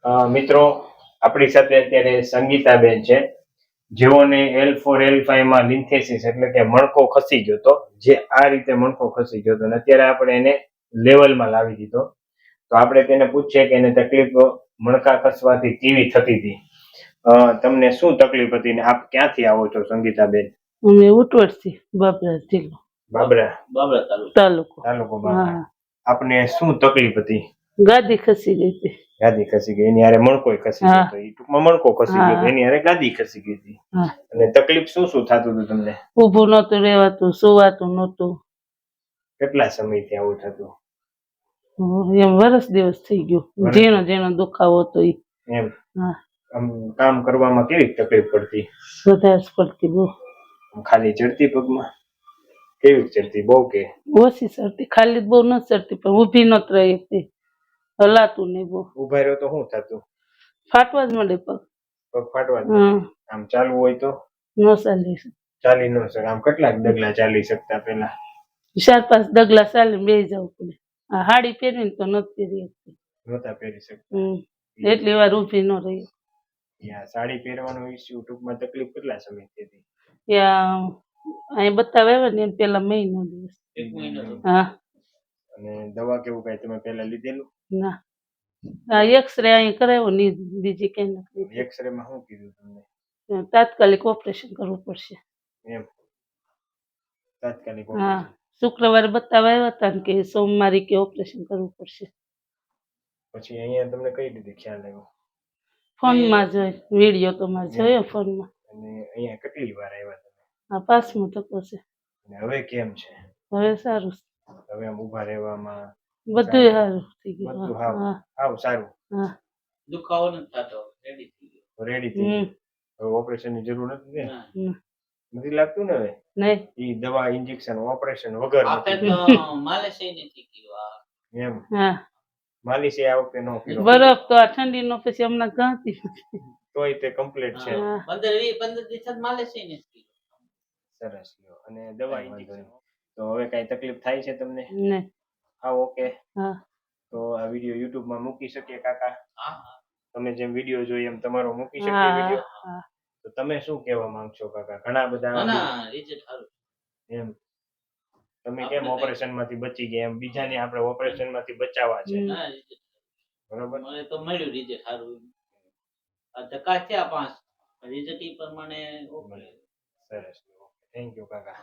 મિત્રો આપણી સાથે અત્યારે સંગીતાબેન છે, જેઓને L4 L5 માં લિન્થેસિસ એટલે કે મણકો ખસી ગયો હતો, જે આ રીતે મણકો ખસી ગયો હતો અને અત્યારે આપણે એને લેવલમાં લાવી દીધો. તો આપણે તેને પૂછીએ કે એને તકલીફ મણકા ખસવાથી કેવી થતી હતી, તમને શું તકલીફ હતી ને આપ ક્યાંથી આવો છો સંગીતાબેન? અમે ઉટવડથી, બાબરા જિલ્લો. બાબરા તાલુકો. બાબરા. આપને શું તકલીફ હતી? ગાદી ખસી ગઈ હતી. ગાદી ખસી ગઈ, એની હારે મણકોય ખસી ગયો હતો. એ ટૂંકમાં મણકો ખસી ગયો હતો, એની હારે ગાદી ખસી ગઈ હતી. અને તકલીફ શું શું થતું હતું તમને? ઊભું નહોતું રહેવાતું, સુવાતું નહોતું. કેટલા સમયથી આવું થતું? એમ વરસ દિવસ થઈ ગયું. ઝીણો ઝીણો દુખાવો હતો એ. એમ. આમ કામ કરવામાં કેવી તકલીફ પડતી? વધારે પડતી બહુ. ખાલી ચડતી પગમાં? કેવી ચડતી? બહુ કે ઓછી ચડતી? ખાલી બહુ ન ચડતી, પણ ઊભી નત રહી હતી, હલાતું નહીં બહુ. ઉભા રહ્યો તો શું થતું? ફાટવા જ મળે પગ. પગ ફાટવા જ મળે. આમ ચાલવું હોય તો? ન ચાલી. ચાલી ન શકે. આમ કેટલાક ડગલા ચાલી શકતા પેલા? 4-5 ડગલા ચાલીને બેસી જવું પડે. આ હાડી પહેરીને તો નથી પહેરી શકતી. નહોતા પહેરી શકતા. એટલી વાર ઊભી ન રહી. સાડી પહેરવાનો ઇસ્યુ ટૂંકમાં તકલીફ કેટલા સમયથી હતી? ત્યાં અહીં બતાવ્યા ને પેલા મહિનો દિવસ. હા. અને દવા કેવું કઈ તમે પેલા લીધેલું? ના. આ એક્સરે અહીં કરાવ્યો ને બીજી કઈ નથી. એક્સરે માં શું કીધું તમને? તાત્કાલિક ઓપરેશન કરવું પડશે. એમ. તાત્કાલિક. હા. શુક્રવારે બતાવવા આવ્યા હતા ને કે સોમવારે કે ઓપરેશન કરવું પડશે. પછી અહીંયા તમને કઈ રીતે ખ્યાલ આવ્યો? ફોનમાં જોઈ, વિડીયો તો મારે જોયો ફોનમાં. અને અહીંયા કેટલી વાર આવ્યા તમે? આ 5મો ધક્કો છે. અને હવે કેમ છે? હવે સારું. હવે આમ ઊભા રહેવામાં બધું સારું થઈ ગયું. બધું હાવ સારું. હા. દુખાવો નથી થતો, રેડી થઈ ગયો. રેડી થઈ ગયો. હવે ઓપરેશન ની જરૂર નથી ને? નથી લાગતું ને હવે? નહીં. ઈ દવા ઇન્જેક્શન ઓપરેશન વગર આપણે તો માલિશ નથી કર્યું. એમ. હા. માલિશ આ વખતે નો કર્યો. બરફ તો આ ઠંડી નો પછી હમણાં ગાંતી તોય તે કમ્પ્લીટ છે. 15 દિવસ માલિશ નથી કર્યું. સરસ. અને દવા ઇન્જેક્શન તો હવે કઈ તકલીફ થાય છે તમને? નહીં. હા, ઓકે. હા. તો આ વિડિયો YouTube માં મૂકી શકીએ કાકા? હા. તમે જેમ વિડિયો જોઈ એમ તમારો મૂકી શકીએ વિડિયો? હા. તો તમે શું કહેવા માંગશો કાકા? ઘણા બધા ના રિઝલ્ટ સારું. એમ. તમે કેમ ઓપરેશન માંથી બચી ગયા, એમ બીજાને આપણે ઓપરેશન માંથી બચાવવા છે. બરોબર. મને તો મળ્યું રિઝલ્ટ સારું. આ ધક્કા થયા 5, રિઝલ્ટ ઈ પ્રમાણે ઓકે. સરસ. થેન્ક યુ કાકા.